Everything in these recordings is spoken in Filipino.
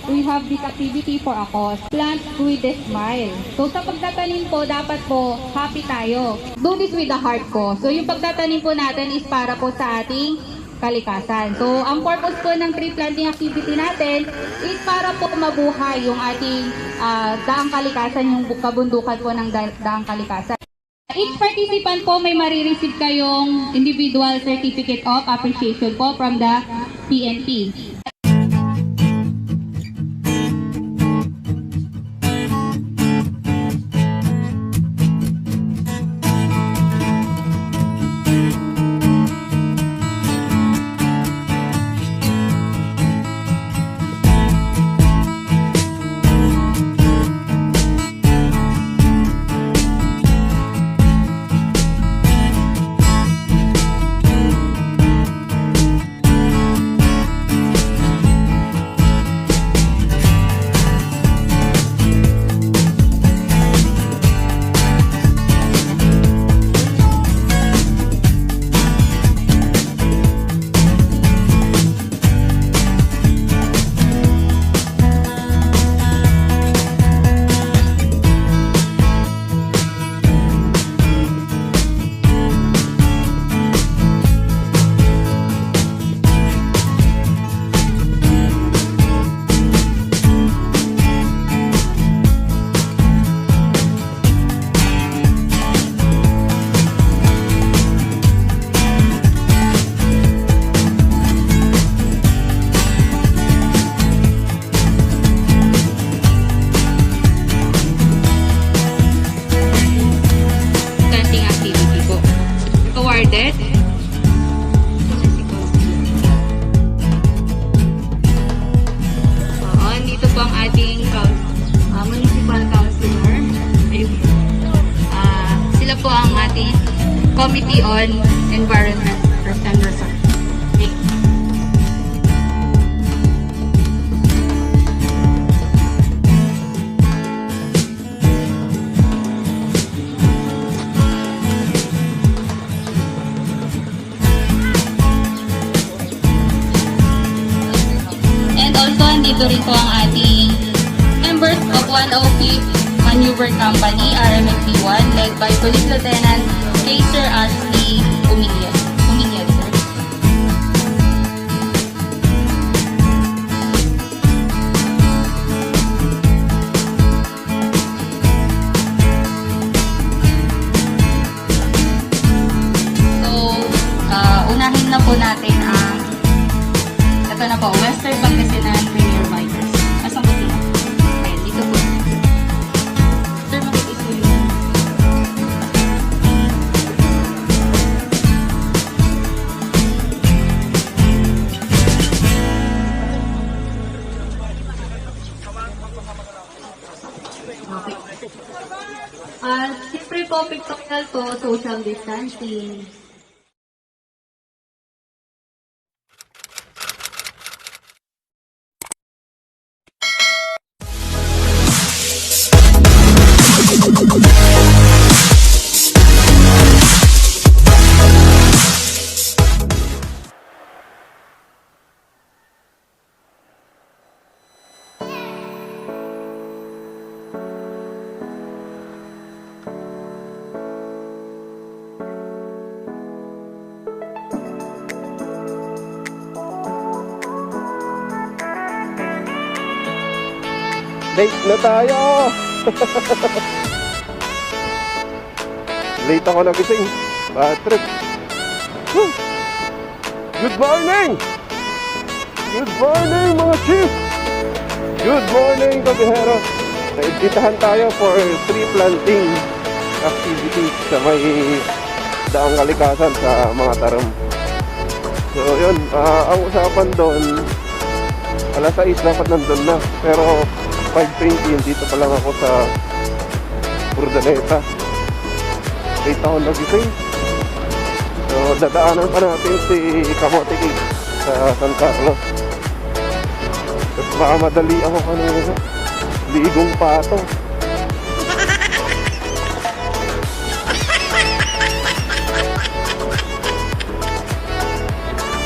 we have this activity for a cause. Plant with a smile. So sa pagtatanim po, dapat po happy tayo. Do this with the heart po. So yung pagtatanim po natin is para po sa ating kalikasan. So ang purpose po ng tree planting activity natin is para po mabuhay yung ating daang kalikasan, yung kabundukan po ng daang kalikasan. Each participant po may marireceive kayong individual certificate of appreciation po from the PNP. Awarded. Dito po ang ating municipal councilor. Ayun. Sila po ang ating Committee on Environment and Resources. Okay. Also, andito rin po ang ating members of 105th Maneuver Company, RMFP1, led by Police Lieutenant Sir Ashley Umilian. Sir. So, unahin na po natin ang ito na po, Western Pangasinan Premier Bikers. Asang po sila? Ayan, dito po. Sir, makikita yun. Okay. Siyempre po, pictorial po, social distancing. Late na tayo! Late ako nagising. Bad trip. Woo! Good morning! Good morning mga chief! Good morning kabihero! Naimbitahan tayo for tree planting activity sa may daang kalikasan sa mga taram. So yun, ang usapan doon alas 6 dapat nandun na, pero 5:20 dito pa lang ako sa Urdaneta. Late ako nagising. So dadaanan pa natin si Kamote Cake sa San Carlos. Tapos baka madali ako kanina. Ligong pato.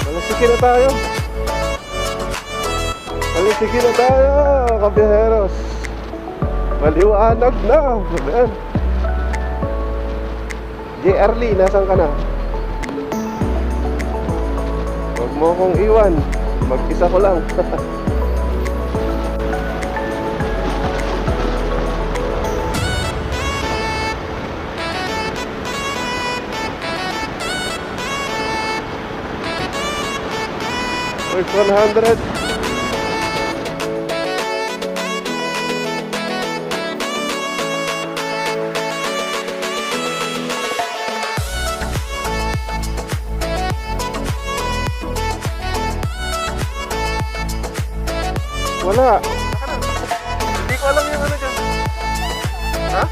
Malasiki na tayo. Ay, sige na tayo, kabiyaheros. Maliwanag na. Ayan. JR Lee, nasan ka na? Huwag mo kong iwan. Mag-isa ko lang. First 100. Wala. Hindi ko alam yung ano dyan. Ha?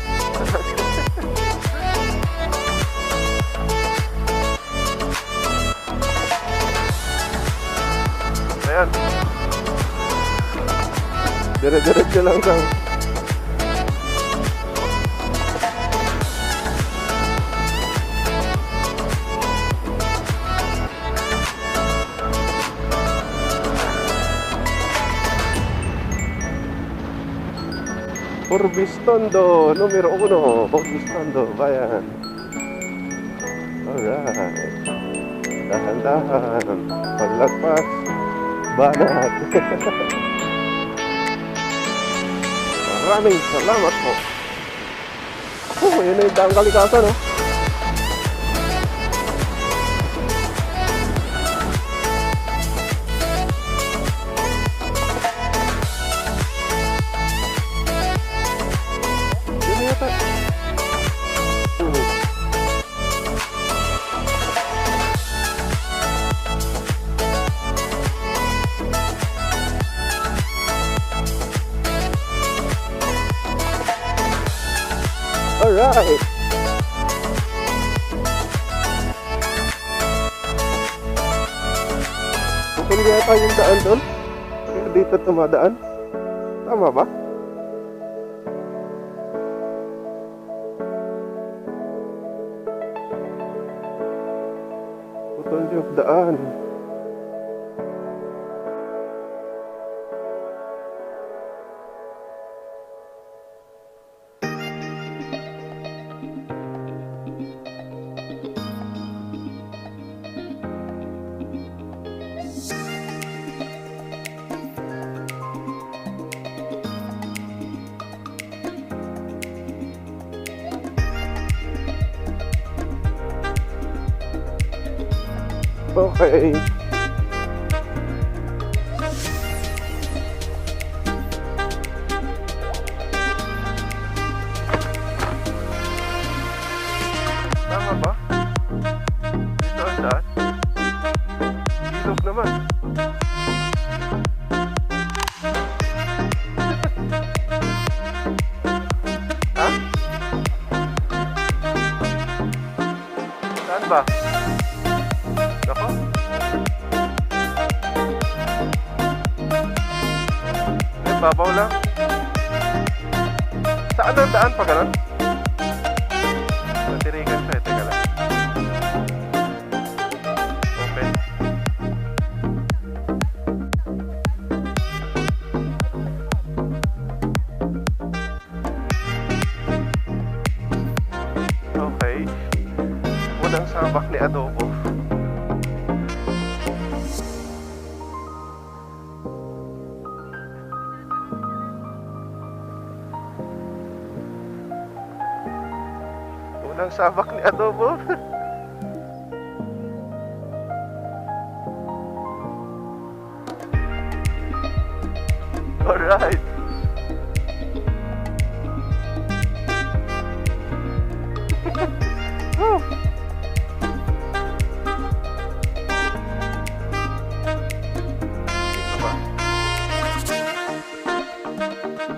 Ayan. Dire-diretso lang sa. Orbistondo, numero 1. Orbistondo, bayan. Alright. Dahan-dahan. Paglagpas. Banat. Maraming salamat po. Oh, yun na yung Daang Kalikasan, oh. Yun yata. Alright. Hindi yata yung daan doon. Pero dito tumadaan. Tama ba? Putol yung daan. Okay. Tama ba? Dito ang daan? Ilog naman. Ha? Saan ba? Ako? May babaw lang. Saan ang daan pa ganun? Natirigan siya. Teka lang. Open. Okay. Unang sabak ni adobo. Unang sabak ni adobo. Alright. Oh. Dito ba?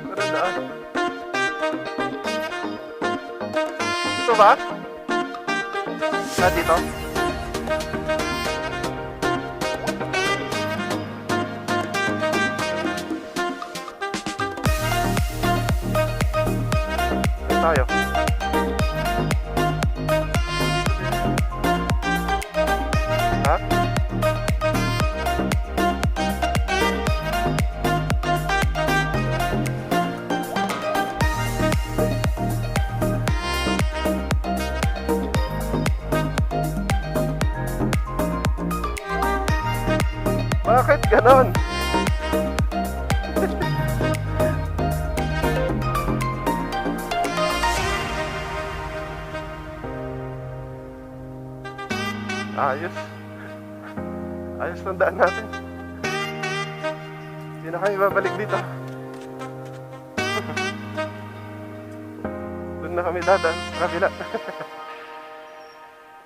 Pero daan. Dito ba? Dito? Saan tayo? Ha? Ayos. Ayos ng daan natin. Hindi na kami babalik dito. Doon na kami dadaan sa kabila.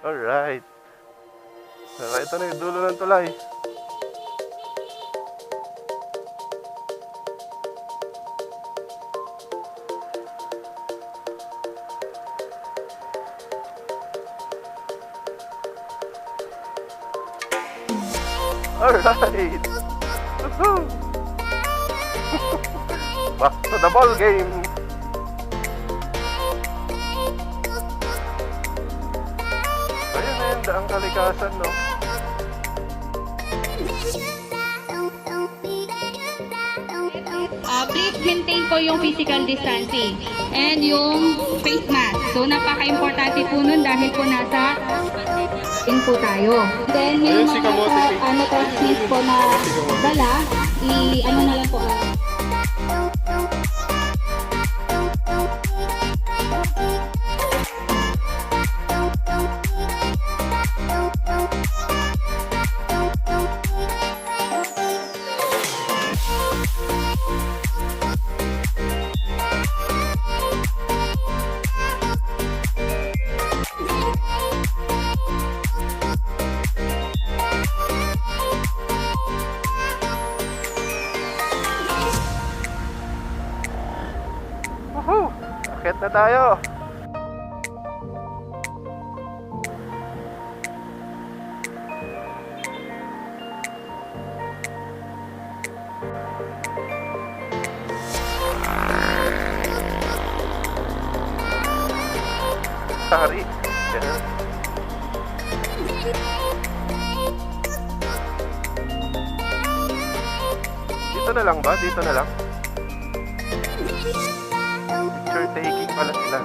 Alright. Ito na yung dulo ng tulay. Alright. Woohoo! Back to the ball game. Ayun na yun, Daang Kalikasan, no? Please maintain po yung physical distancing and yung face mask. So, napaka-importante po nun dahil po nasa in po tayo. Then, yung Ayun, si mga Kamote. transmit po na dala, ano na lang po. Woohoo! Akit na tayo. Sorry. Ganun. Dito na lang ba? Dito na lang? Picture taking pala sila.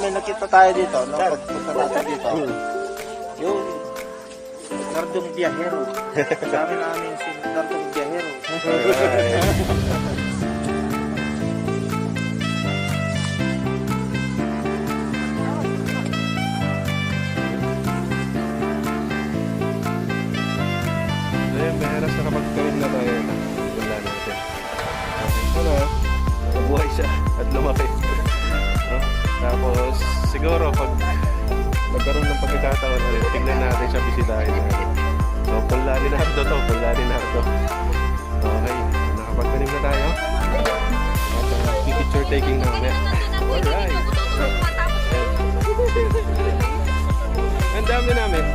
May nakita tayo dito, no? Pagpunta natin dito. Yung Nardong Biyahero. Sabi namin si Nardong Biyahero. Ayan, beheras na kapag gawin na tayo. Wala natin. Ano, nabuhay siya at lumaki. No? Tapos, siguro pag magkaroon ng pagkakataon, tignan natin siya, bisitahin natin. So, pula ni Nardo to, pula ni Nardo. Okay, nakapagtanim na tayo. At pipicture picture taking na mamaya. Alright. Ang dami namin.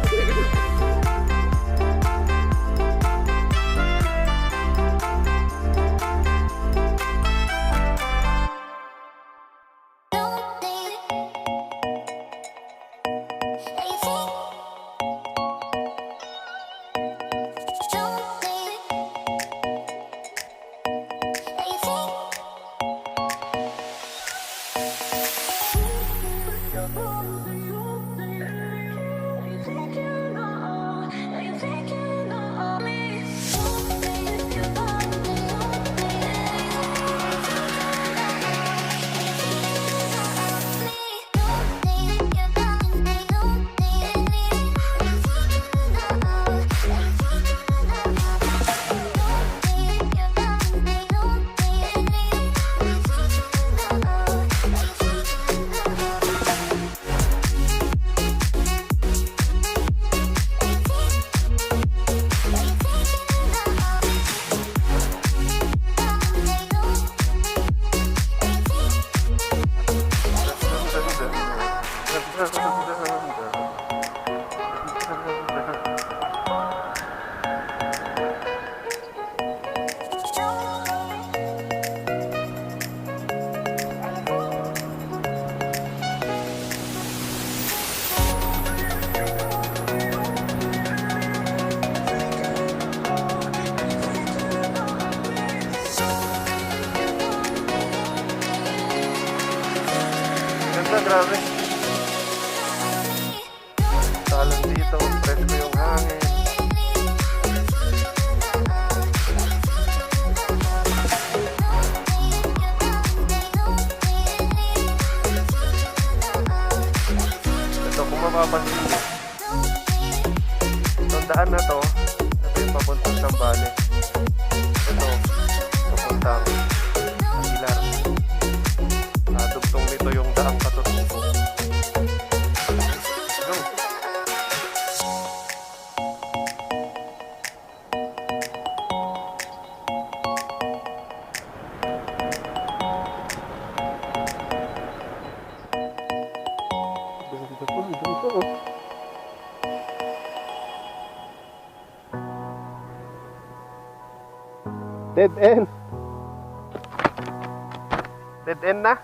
Grabe. Talang dito, presko yung hangin. Ito, kung mapapansin nyo, itong daan na to, ito yung papuntang Sambale. Ito, papuntang Aguilar. Dugtong nito yung daang katutubo. Dead end. Dead end na?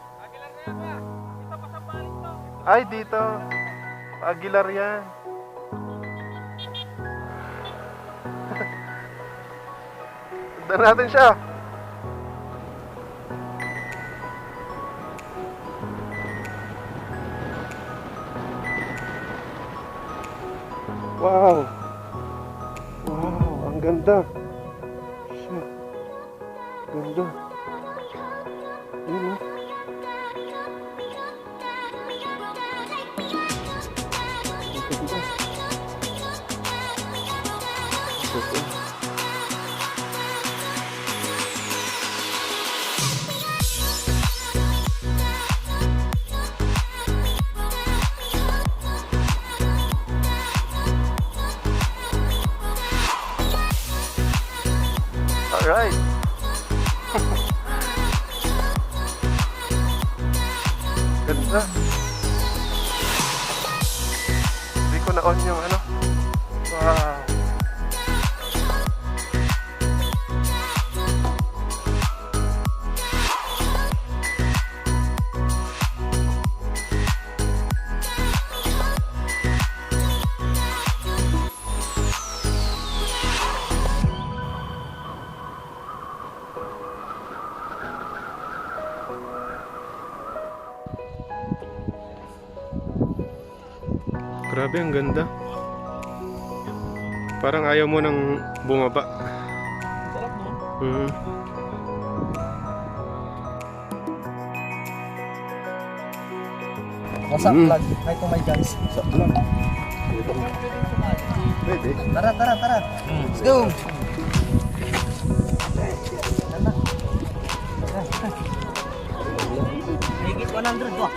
Ay, dito. Aguilar yan. Tignan natin siya. Wow. Wow, ang ganda. Shit. Ganda. Yun ah. Alright. Ganda. Hindi ko na-on yung ano. Wow. Grabe, ang ganda. Parang ayaw mo nang bumaba. Sarap no? What's up vlog? Hi to my guys. What's up vlog? Pwede. Tara. Let's go! Higit 100 ba?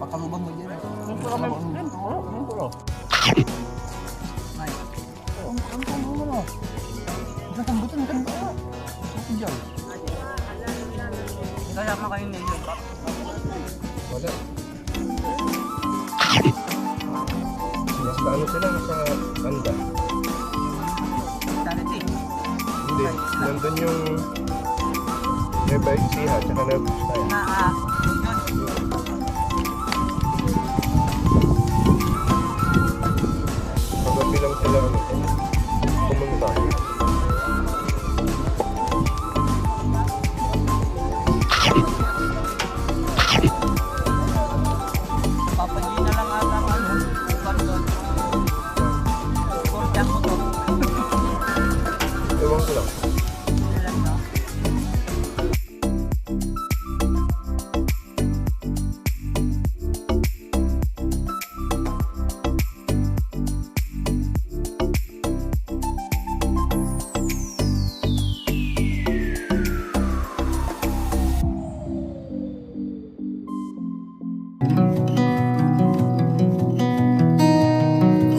Pakalubang mo dyan. Kaya makain na yun. Wala. Nasa ano sila? Nasa anda? Sanity. Hindi. Nandun yung Nebay Siha tsaka Nebay Style. Pagabi lang sila pumunta. Papansin na lang ata ang ano. Upan doon. Kortyak mo to. Ewan ko lang. Ilan na?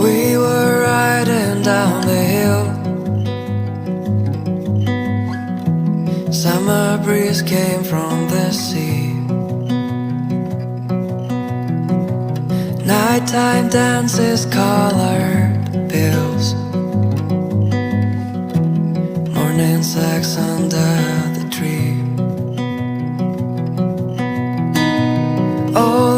We were riding down the hill. Summer breeze came from the sea. Nighttime dances, colored bills. Morning sex under the tree. Oh,